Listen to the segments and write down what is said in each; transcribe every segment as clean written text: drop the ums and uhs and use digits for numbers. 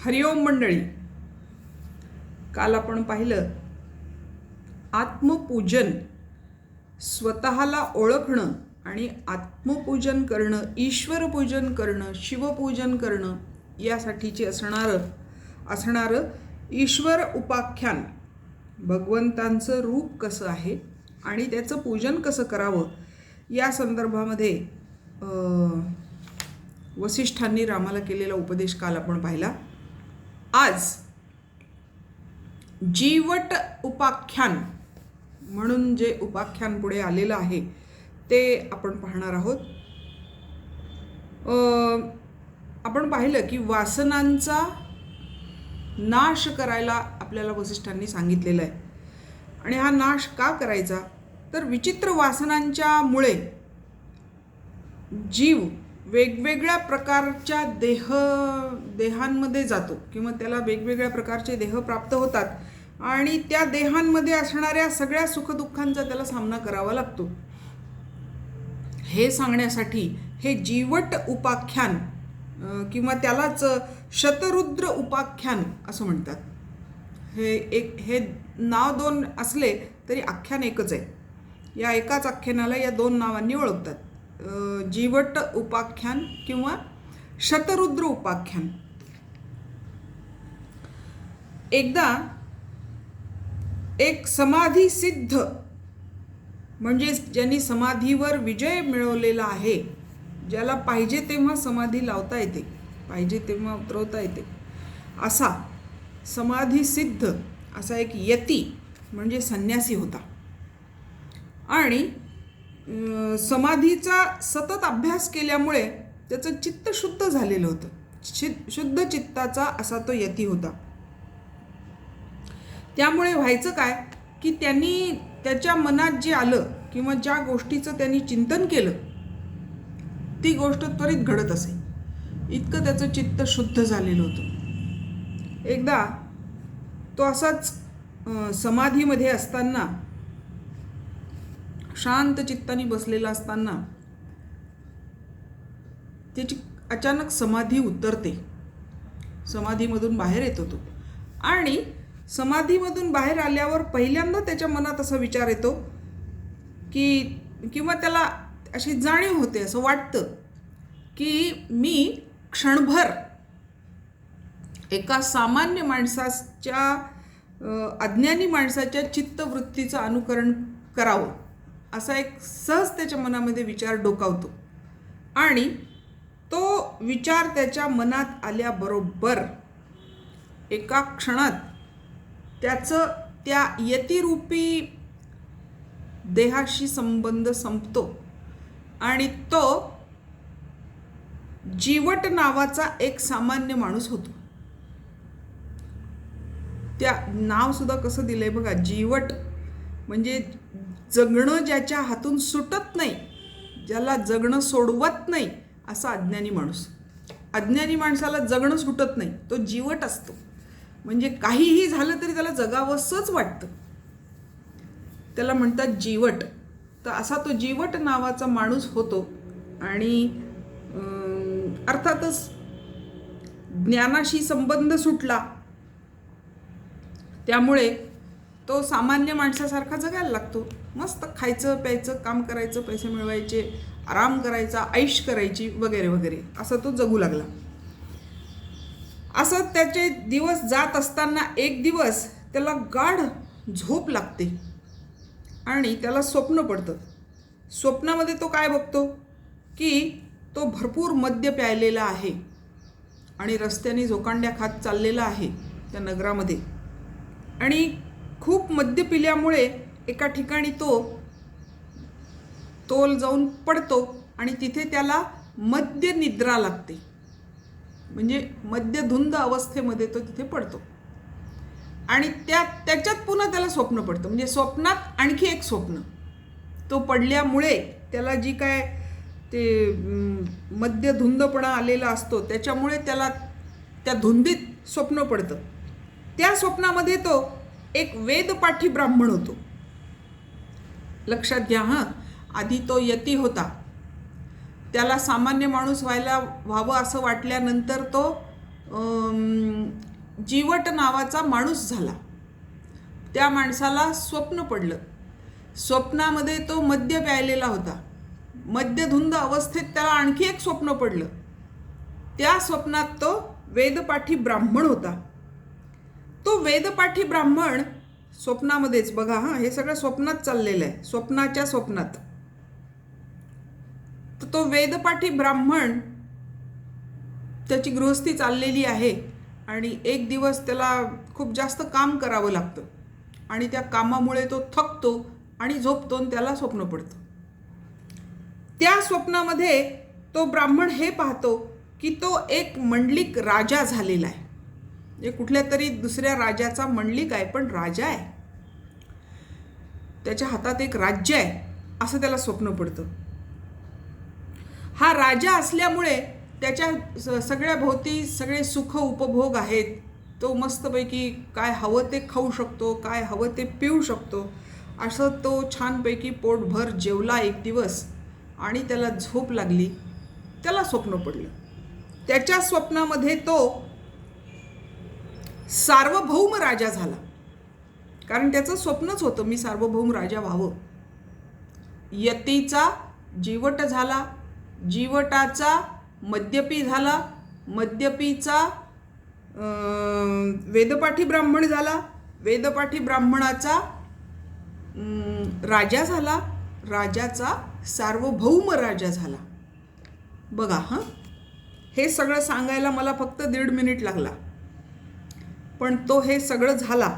हरिओम मंडळी, काल आपण पाहिलं आत्मपूजन, स्वतःला ओळखणं आणि आत्मपूजन करणं, ईश्वरपूजन करणं, शिवपूजन करणं यासाठीचे असणारं ईश्वर उपाख्यान, भगवंतांचं रूप कसं आहे आणि त्याचं पूजन कसं करावं या संदर्भामध्ये वसिष्ठांनी रामाला केलेला उपदेश काल आपण पाहिला. आज जीवट उपाख्यान म्हणून जे उपाख्यान पुढे आलेलं आहे ते आपण पाहणार आहोत. आपण पाहिलं की वासनांचा नाश करायला आपल्याला वसिष्ठांनी सांगितलेलं आहे. आणि हा नाश का करायचा, तर विचित्र वासनांच्यामुळे जीव वेगवेगळ्या प्रकारच्या देहांमध्ये जातो किंवा त्याला वेगवेगळ्या प्रकारचे देह प्राप्त होतात आणि त्या देहांमध्ये असणाऱ्या सगळ्या सुखदुःखांचा त्याला सामना करावा लागतो. हे सांगण्यासाठी हे जीवट उपाख्यान किंवा त्यालाच शतरुद्र उपाख्यान असं म्हणतात. हे नाव दोन असले तरी आख्यान एकच आहे. या एकाच आख्यानाला या दोन नावांनी ओळखतात, जीवट उपाख्यान किंवा शतरुद्र उपाख्यान. एकदा एक समाधी सिद्ध म्हणजे ज्यांनी समाधीवर विजय मिळवलेला आहे, ज्याला पाहिजे तेव्हा समाधी लावता येते, पाहिजे तेव्हा उतरवता येते, असा समाधी सिद्ध असा एक यती म्हणजे संन्यासी होता. आणि समाधीचा सतत अभ्यास केल्यामुळे त्याचं चित्त शुद्ध झालेलं होतं. शुद्ध चित्ताचा असा तो यती होता. त्यामुळे व्हायचं काय की त्यांनी त्याच्या मनात जे आलं किंवा ज्या गोष्टीचं त्यांनी चिंतन केलं ती गोष्ट त्वरित घडत असे, इतकं त्याचं चित्त शुद्ध झालेलं होतं. एकदा तो असाच समाधीमध्ये असताना, शांत चित्ताने बसलेला असताना त्याची अचानक समाधी उतरते. समाधीमधून बाहेर येतो तो. आणि समाधीमधून बाहेर आल्यावर पहिल्यांदा त्याच्या मनात असा विचार येतो की किंवा त्याला अशी जाणीव होते, असं वाटतं की मी क्षणभर एका सामान्य माणसाच्या, अज्ञानी माणसाच्या चित्तवृत्तीचं अनुकरण करावं असा एक सहज त्याच्या मनामध्ये विचार डोकावतो. आणि तो विचार त्याच्या मनात आल्याबरोबर एका क्षणात त्याचं त्या यतिरूपी देहाशी संबंध संपतो आणि तो जीवट नावाचा एक सामान्य माणूस होतो. त्या नाव सुद्धा कसं दिलंय बघा, जीवट म्हणजे जगणं ज्याच्या हातून सुटत नाही, ज्याला जगणं सोडवत नाही असा अज्ञानी माणूस. अज्ञानी माणसाला जगणं सुटत नाही, तो जीवट असतो. म्हणजे काहीही झालं तरी त्याला जगावंसंच वाटतं, त्याला म्हणतात जीवट. तर असा तो जीवट नावाचा माणूस होतो. आणि अर्थातच ज्ञानाशी संबंध सुटला, त्यामुळे तो सामान्य माणसासारखा जगायला लागतो. मस्त खायचं प्यायचं, काम करायचं, पैसे मिळवायचे, आराम करायचा, ऐश करायची वगैरे वगैरे असं तो जगू लागला. असं त्याचे दिवस जात असताना एक दिवस त्याला गाढ झोप लागते आणि त्याला स्वप्न पडतं. स्वप्नामध्ये तो काय बघतो की तो भरपूर मद्य प्यायलेला आहे आणि रस्त्याने झोकांड्या खात चाललेला आहे त्या नगरामध्ये. आणि खूप मद्य पिल्यामुळे एका ठिकाणी तो तोल जाऊन पडतो आणि तिथे त्याला मद्य निद्रा लागते. म्हणजे मद्यधुंद अवस्थेमध्ये तो तिथे पडतो आणि त्याच्यात पुन्हा त्याला स्वप्न पडतं. म्हणजे स्वप्नात आणखी एक स्वप्न. तो पडल्यामुळे त्याला जी काय ते मद्यधुंदपणा आलेला असतो त्याच्यामुळे त्याला त्या धुंदीत स्वप्न पडतं. त्या स्वप्नामध्ये तो एक वेदपाठी ब्राह्मण होतो. लक्षात घ्या हां, आधी तो यती होता, त्याला सामान्य माणूस व्हावं असं वाटल्यानंतर तो जीवट नावाचा माणूस झाला. त्या माणसाला स्वप्न पडलं. स्वप्नामध्ये तो मद्य प्यायलेला होता. मद्यधुंद अवस्थेत त्याला आणखी एक स्वप्न पडलं. त्या स्वप्नात तो वेदपाठी ब्राह्मण होता. तो वेदपाठी ब्राह्मण स्वप्नामध्येच, बघा हां, हे सगळं स्वप्नात चाललेलं आहे, स्वप्नाच्या स्वप्नात. तर तो वेदपाठी ब्राह्मण, त्याची गृहस्थी चाललेली आहे आणि एक दिवस त्याला खूप जास्त काम करावं लागतं आणि त्या कामामुळे तो थकतो आणि झोपतो आणि त्याला स्वप्न पडतं. त्या स्वप्नामध्ये तो ब्राह्मण हे पाहतो की तो एक मंडलिक राजा झालेला आहे. हे कुठल्या तरी दुसऱ्या राजाचा मंडलिक आहे, पण राजा आहे. त्याच्या हातात एक राज्य आहे असं त्याला स्वप्न पडतं. हा राजा असल्यामुळे त्याच्या सगळ्या भोवती सगळे सुख उपभोग आहेत. तो मस्तपैकी काय हवं ते खाऊ शकतो, काय हवं ते पिऊ शकतो. असं तो छानपैकी पोटभर जेवला एक दिवस आणि त्याला झोप लागली. त्याला स्वप्न पडलं. त्याच्या स्वप्नामध्ये तो सार्वभौम राजा झाला. कारण त्याचं स्वप्नच होतं, मी सार्वभौम राजा व्हावं. यतीचा जीवट झाला, जीवटाचा मद्यपी झाला, मद्यपीचा वेदपाठी ब्राह्मण झाला, वेदपाठी ब्राह्मणाचा राजा झाला, राजाचा सार्वभौम राजा झाला. बघा हां, हे सगळं सांगायला मला फक्त 1.5 मिनिट लागला, पण तो हे सगळं झाला.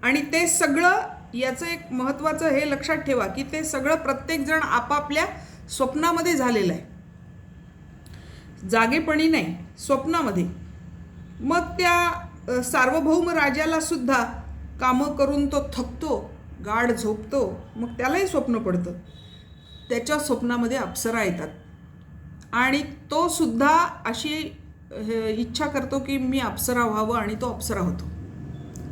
आणि ते सगळं, याचं एक महत्त्वाचं हे लक्षात ठेवा की ते सगळं प्रत्येकजण आपापल्या स्वप्नामध्ये झालेलं आहे, जागेपणी नाही, स्वप्नामध्ये. मग त्या सार्वभौम राजाला सुद्धा कामं करून तो थकतो, गाढ झोपतो, मग त्यालाही स्वप्न पडतं. त्याच्या स्वप्नामध्ये अप्सरा येतात आणि तो सुद्धा अशी इच्छा करतो की मी अप्सरा व्हावं आणि तो अप्सरा होतो.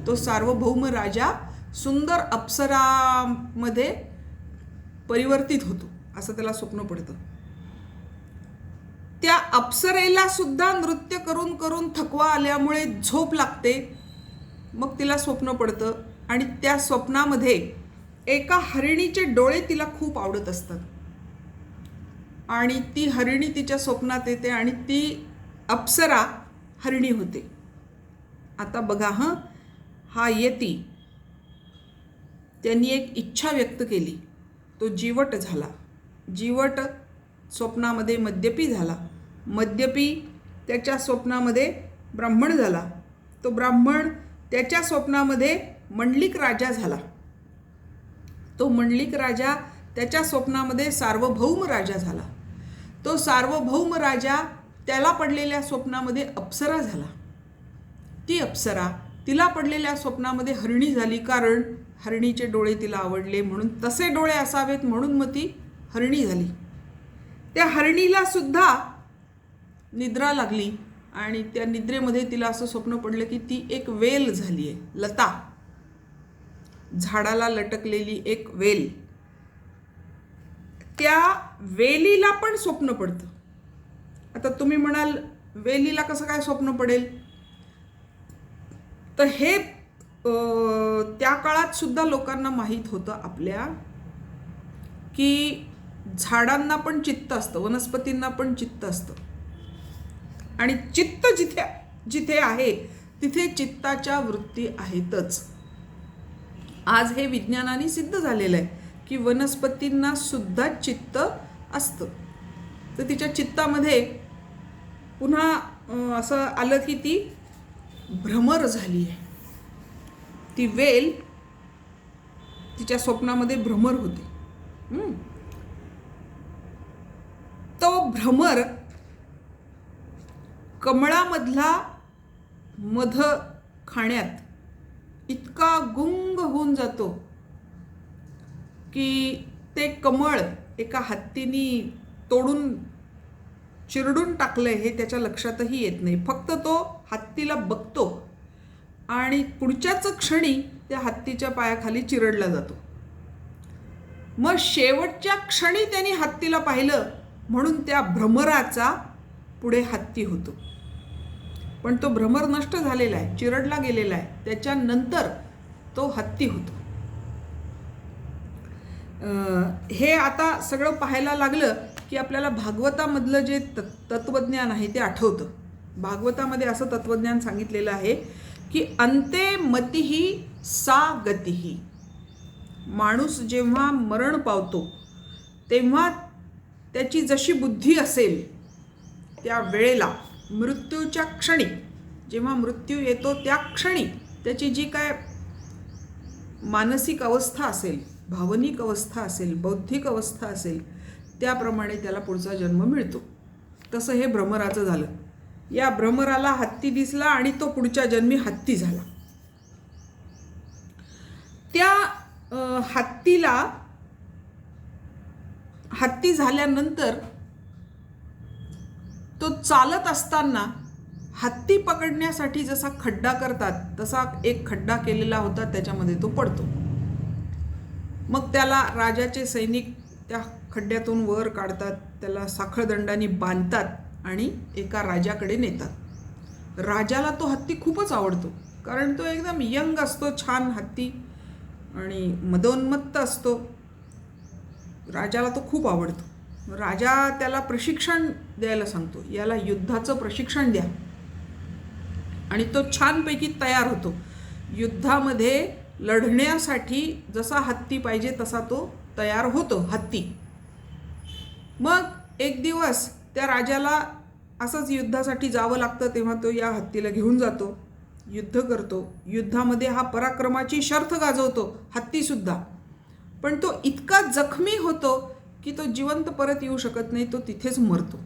तो सार्वभौम राजा सुंदर अप्सरामध्ये परिवर्तित होतो असं त्याला स्वप्न पडतं. त्या अप्सरेला सुद्धा नृत्य करून करून थकवा आल्यामुळे झोप लागते. मग तिला स्वप्न पडतं आणि त्या स्वप्नामध्ये एका हरिणीचे डोळे तिला खूप आवडत असतात आणि ती हरिणी तिच्या स्वप्नात येते आणि ती अप्सरा हरिणी होते. आता बघा हां, हा यती त्यांनी एक इच्छा व्यक्त केली. तो जीवट झाला, जीवट स्वप्नामध्ये मद्यपी झाला, मद्यपी त्याच्या स्वप्नामध्ये ब्राह्मण झाला, तो ब्राह्मण त्याच्या स्वप्नामध्ये मंडलिक राजा झाला, तो मंडलिक राजा त्याच्या स्वप्नामध्ये सार्वभौम राजा झाला, तो सार्वभौम राजा त्याला पडलेल्या स्वप्नामध्ये अप्सरा झाला, ती अप्सरा तिला पडलेल्या स्वप्नामध्ये हरिणी झाली. कारण हरिणीचे डोळे तिला आवडले म्हणून, तसे डोळे असावेत म्हणून मग ती हरिणी झाली. त्या हरिणीला सुद्धा निद्रा लागली आणि त्या निद्रेमध्ये तिला असं स्वप्न पडलं की ती एक वेल झाली आहे, लता, झाडाला लटकलेली एक वेल. त्या वेलीला पण स्वप्न पडतं. आता तुम्ही म्हणाल वेलीला कसं काय स्वप्न पडेल? तर हे त्या काळात सुद्धा लोकांना माहीत होतं आपल्या की झाडांना पण चित्त असतं, वनस्पतींना पण चित्त असतं आणि चित्त जिथे जिथे आहे तिथे चित्ताच्या वृत्ती आहेतच. आज हे विज्ञानाने सिद्ध झालेलं आहे की वनस्पतींना सुद्धा चित्त असतं. तर तिच्या चित्तामध्ये पुन्हा असं आलं की ती भ्रमर झाली आहे. ती वेल तिच्या स्वप्नामध्ये भ्रमर होती. तो भ्रमर कमळामधला मध खाण्यात इतका गुंग होऊन जातो की ते कमळ एका हत्तीने तोडून चिरडून टाकलंय हे त्याच्या लक्षातही येत नाही. फक्त तो हत्तीला बघतो आणि पुढच्याच क्षणी त्या हत्तीच्या पायाखाली चिरडला जातो. मग शेवटच्या क्षणी त्यांनी हत्तीला पाहिलं म्हणून त्या भ्रमराचा पुढे हत्ती होतो. पण तो भ्रमर नष्ट झालेला आहे, चिरडला गेलेला आहे. त्याच्यानंतर तो हत्ती होतो. हे आता सगळं पाहायला लागलं की आपल्याला भागवतामधलं जे तत्वज्ञान आहे ते आठवतं. भागवतामध्ये असं तत्वज्ञान सांगितलेलं आहे की अंते मतिही सा गतिही. माणूस जेव्हा मरण पावतो तेव्हा त्याची जशी बुद्धी असेल त्या वेळेला, मृत्यूच्या क्षणी, जेव्हा मृत्यू येतो त्या क्षणी त्याची जी काय मानसिक अवस्था असेल, भावनिक अवस्था असेल, बौद्धिक अवस्था असेल, त्याप्रमाणे त्याला पुढचा जन्म मिळतो. तसं हे भ्रमराचं झालं. या भ्रमराला हत्ती दिसला आणि तो पुढच्या जन्मी हत्ती झाला. त्या हत्ती झाल्यानंतर तो चालत असताना हत्ती पकडण्यासाठी जसा खड्डा करतात तसा एक खड्डा केलेला होता, त्याच्यामध्ये तो पडतो. मग त्याला राजाचे सैनिक त्या खड्ड्यातून वर काढतात, त्याला साखळदंडाने बांधतात आणि एका राजाकडे नेतात. राजाला तो हत्ती खूपच आवडतो, कारण तो एकदम यंग असतो, छान हत्ती आणि मदोन्मत्त असतो. राजाला तो खूप आवडतो. राजा त्याला प्रशिक्षण द्यायला सांगतो, याला युद्धाचं प्रशिक्षण द्या. आणि तो छानपैकी तयार होतो. युद्धामध्ये लढण्यासाठी जसा हत्ती पाहिजे तसा तो तयार होतो हत्ती. मग एक दिवस त्या राजाला असंच युद्धासाठी जावं लागतं, तेव्हा तो या हत्तीला घेऊन जातो, युद्ध करतो. युद्धामध्ये हा पराक्रमाची शर्थ गाजवतो हत्तीसुद्धा. पण तो इतका जखमी होतो की तो जिवंत परत येऊ शकत नाही, तो तिथेच मरतो.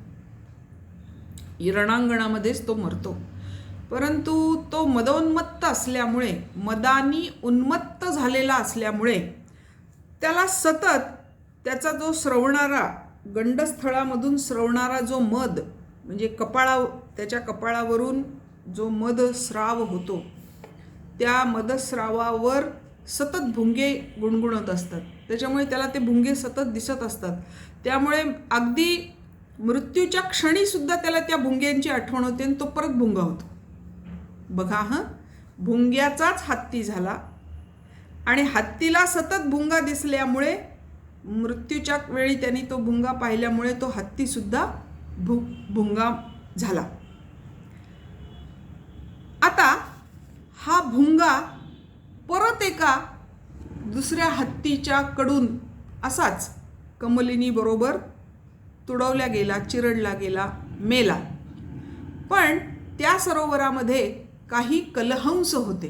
रणांगणामध्येच तो मरतो. परंतु तो मदोन्मत्त असल्यामुळे, मदानी उन्मत्त झालेला असल्यामुळे त्याला सतत त्याचा जो स्रवणारा, गंडस्थळामधून स्रवणारा जो मध, म्हणजे त्याच्या कपाळावरून जो मदस्राव होतो, त्या मदस्रावावर सतत भुंगे गुणगुणत असतात. त्याच्यामुळे त्याला ते भुंगे सतत दिसत असतात. त्यामुळे अगदी मृत्यूच्या क्षणीसुद्धा त्याला त्या भुंग्यांची आठवण होते आणि तो परत भुंगा होतो. बघा, भुंग्याचाच हत्ती झाला आणि हत्तीला सतत भुंगा दिसल्यामुळे मृत्यूच्या वेळी त्यांनी तो भुंगा पाहिल्यामुळे तो हत्तीसुद्धा भुंगा झाला. आता हा भुंगा परत एका दुसऱ्या हत्तीच्या कडून असाच कमलिनी बरोबर तुडवल्या गेला, चिरडला गेला, मेला. पण त्या सरोवरामध्ये काही कलहंस होते.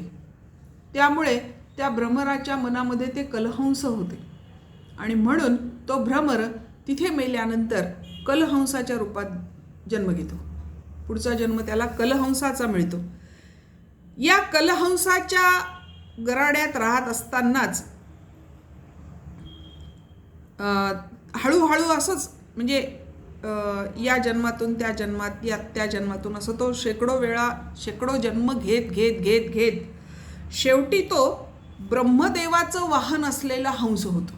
त्यामुळे त्या भ्रमराच्या मनामध्ये ते कलहंस होते आणि म्हणून तो भ्रमर तिथे मेल्यानंतर कलहंसाच्या रूपात जन्म घेतो. पुढचा जन्म त्याला कलहंसाचा मिळतो. या कलहंसाच्या गराड्यात राहत असतानाच हळूहळू असंच, म्हणजे या जन्मातून त्या जन्मात, या त्या जन्मातून असं तो शेकडो जन्म घेत घेत घेत घेत शेवटी तो ब्रह्मदेवाचं वाहन असलेला हंस होतो.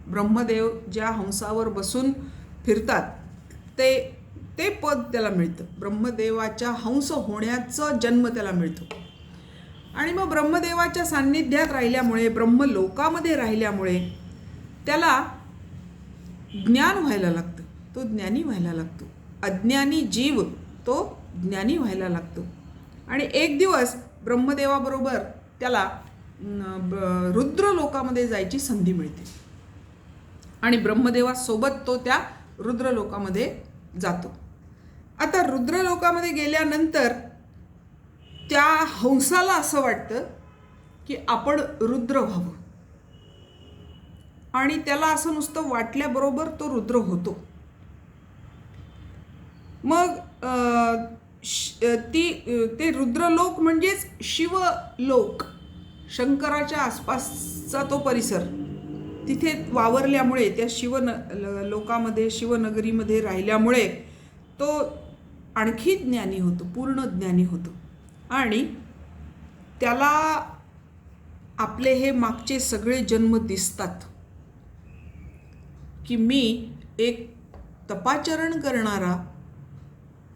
ब्रह्मदेव ज्या हंसावर बसून फिरतात ते पद त्याला मिळतं. ब्रह्मदेवाच्या हंस होण्याचा जन्म त्याला मिळतो. आणि मग ब्रह्मदेवाच्या सान्निध्यात राहिल्यामुळे, ब्रह्मलोकामध्ये राहिल्यामुळे त्याला ज्ञान व्हायला लागतं, तो ज्ञानी व्हायला लागतो. अज्ञानी जीव तो ज्ञानी व्हायला लागतो. आणि एक दिवस ब्रह्मदेवाबरोबर त्याला रुद्रलोकामध्ये जायची संधी मिळते आणि ब्रह्मदेवासोबत तो त्या रुद्रलोकामध्ये जातो. आता रुद्रलोकामध्ये गेल्यानंतर त्या हंसाला असं वाटतं की आपण रुद्र व्हावं आणि त्याला असं नुसतं वाटल्याबरोबर तो रुद्र होतो. मग ते रुद्रलोक म्हणजेच शिवलोक, शंकराच्या आसपासचा तो परिसर, तिथे वावरल्यामुळे, त्या लोकामध्ये, शिवनगरीमध्ये राहिल्यामुळे तो आणखी ज्ञानी होतो, पूर्ण ज्ञानी होतो. आणि त्याला आपले हे मागचे सगळे जन्म दिसतात की मी एक तपाचरण करणारा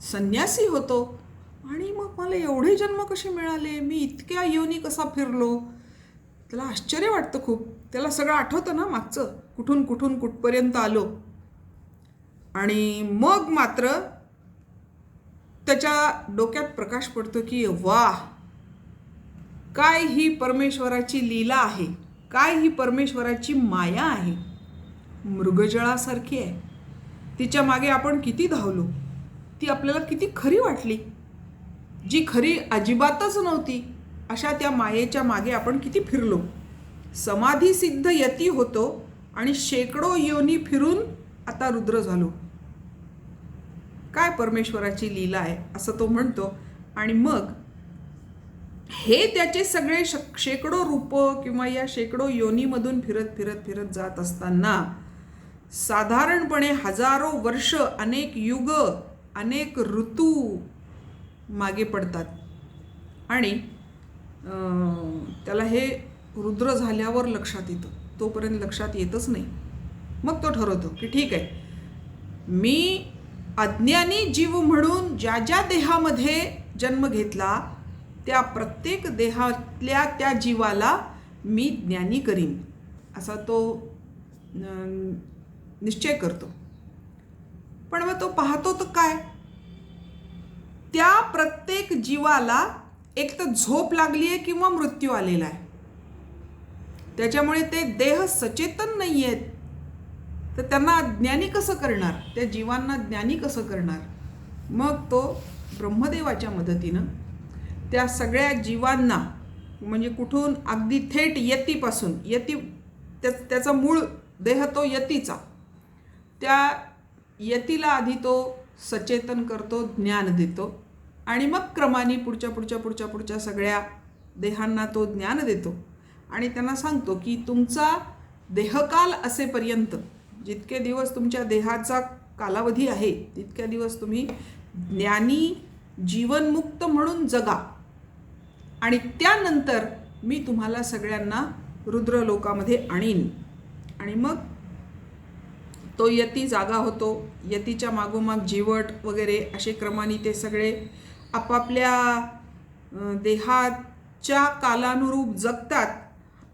संन्यासी होतो आणि मग मला एवढे जन्म कसे मिळाले, मी इतक्या योनी कसा फिरलो. त्याला आश्चर्य वाटतं खूप. त्याला सगळं आठवतं ना मागचं, कुठून कुठून कुठपर्यंत आलो. आणि मग मात्र त्याच्या डोक्यात प्रकाश पडतो की वा, काय ही परमेश्वराची लीला आहे, काय ही परमेश्वराची माया आहे. मृगजळासारखी आहे. तिच्या मागे आपण किती धावलो, ती आपल्याला किती खरी वाटली. जी खरी अजिबातच नव्हती अशा त्या मायेच्या मागे आपण किती फिरलो. समाधी सिद्ध यती होतो आणि शेकडो योनी फिरून आता रुद्र झालो. काय परमेश्वराची लीला आहे असं तो म्हणतो. आणि मग हे त्याचे सगळे शेकडो रूप किंवा या शेकडो योनीमधून फिरत फिरत फिरत जात असताना साधारणपणे हजारो वर्ष, अनेक युग, अनेक ऋतू मागे पडतात. आणि त्याला हे रुद्र झाल्यावर लक्षात येतं. तोपर्यंत लक्षात येतच नाही. मग तो ठरवतो की ठीक आहे, मी अज्ञानी जीव म्हणून ज्या ज्या देहामध्ये जन्म घेतला त्या प्रत्येक देहातल्या त्या जीवाला मी ज्ञानी करीन, असा तो निश्चय करतो. पण मग तो पाहतो तर काय, त्या प्रत्येक जीवाला एक तर झोप लागली आहे किंवा मृत्यू आलेला आहे. त्याच्यामुळे ते देह सचेतन नाही आहेत. तर त्यांना ज्ञानी कसं करणार, त्या जीवांना ज्ञानी कसं करणार. मग तो ब्रह्मदेवाच्या मदतीनं त्या सगळ्या जीवांना, म्हणजे कुठून अगदी थेट यतीपासून, यती त्याचा मूळ देह तो यतीचा, त्या यतीला आधी तो सचेतन करतो, ज्ञान देतो. आणि मग क्रमाने पुढच्या सगळ्या देहांना तो ज्ञान देतो. आणि त्यांना सांगतो की तुमचा देहकाल असेपर्यंत, जितके दिवस तुमच्या देहाचा कालावधी आहे तितक्या दिवस तुम्ही ज्ञानी जीवनमुक्त म्हणून जगा. आणि त्यानंतर मी तुम्हाला सगळ्यांना रुद्रलोकामध्ये आणीन. आणि मग तो यती जागा होतो. यतीच्या मागोमाग जीवट वगैरे असे क्रमाने ते सगळे आपापल्या देहाच्या कालानुरूप जगतात.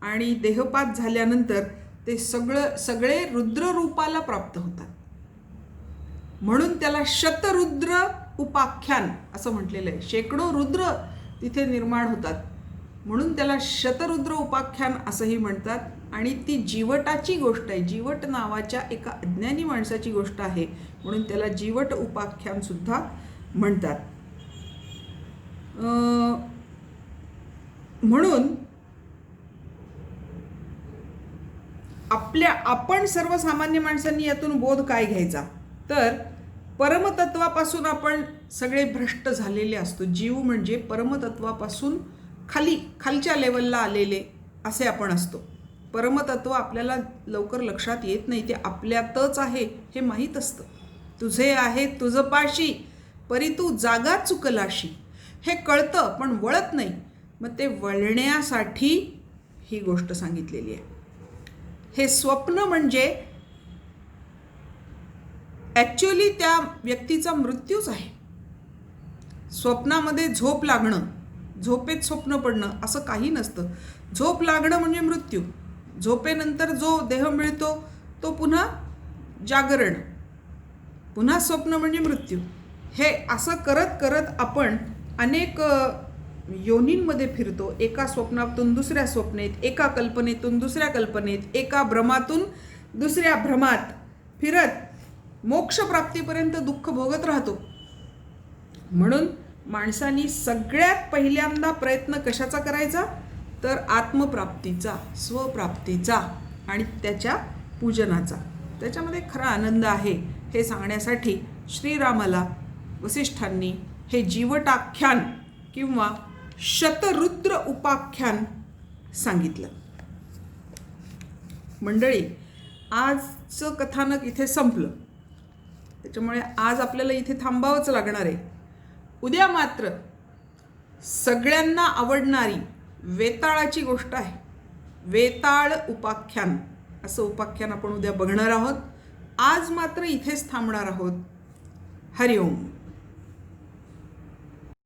आणि देहपात झाल्यानंतर ते सगळे रुद्ररूपाला प्राप्त होतात. म्हणून त्याला शतरुद्र उपाख्यान असं म्हटलेलं आहे. शेकडो रुद्र तिथे निर्माण होतात म्हणून त्याला शतरुद्र उपाख्यान असंही म्हणतात. आणि ती जीवटाची गोष्ट आहे, जीवट नावाच्या एका अज्ञानी माणसाची गोष्ट आहे म्हणून त्याला जीवट उपाख्यान सुद्धा म्हणतात. म्हणून आपण सर्वसामान्य माणसांनी यातून बोध काय घ्यायचा, तर परमतत्वापासून आपण सगळे भ्रष्ट झालेले असतो. जीव म्हणजे परमतत्वापासून खालच्या लेवलला आलेले असे आपण असतो. परमतत्व आपल्याला लवकर लक्षात येत नाही. ते आपल्यातच आहे हे माहीत असतं. तुझे आहे तुझ पाशी परी तू जागा चुकलाशी, हे कळतं पण वळत नाही. मग ते वळण्यासाठी ही गोष्ट सांगितलेली आहे. हे स्वप्न म्हणजे ॲक्च्युअली त्या व्यक्तीचा मृत्यूच आहे. स्वप्नामध्ये झोप लागणं, झोपेत स्वप्न पडणं असं काही नसतं. झोप लागणं म्हणजे मृत्यू. झोपेनंतर जो देह मिळतो तो पुन्हा जागरण, पुन्हा स्वप्न म्हणजे मृत्यू. हे असं करत करत आपण अनेक योनींमध्ये फिरतो. एका स्वप्नातून दुसऱ्या स्वप्नेत, एका कल्पनेतून दुसऱ्या कल्पनेत, एका भ्रमातून दुसऱ्या भ्रमात फिरत मोक्षप्राप्तीपर्यंत दुःख भोगत राहतो. म्हणून माणसांनी सगळ्यात पहिल्यांदा प्रयत्न कशाचा करायचा, तर आत्मप्राप्तीचा, स्वप्राप्तीचा आणि त्याच्या पूजनाचा. त्याच्यामध्ये खरा आनंद आहे हे सांगण्यासाठी श्रीरामाला वसिष्ठांनी हे जीवटाख्यान किंवा शतरुद्र उपाख्यान सांगितलं. मंडळी, आजचं कथानक इथे संपलं. त्याच्यामुळे आज आपल्याला इथे थांबावंच लागणार आहे. उद्या मात्र सगळ्यांना आवडणारी वेताळाची गोष्ट आहे. वेताळ उपाख्यान असं उपाख्यान आपण उद्या बघणार आहोत. आज मात्र इथेच थांबणार आहोत. हरिओम.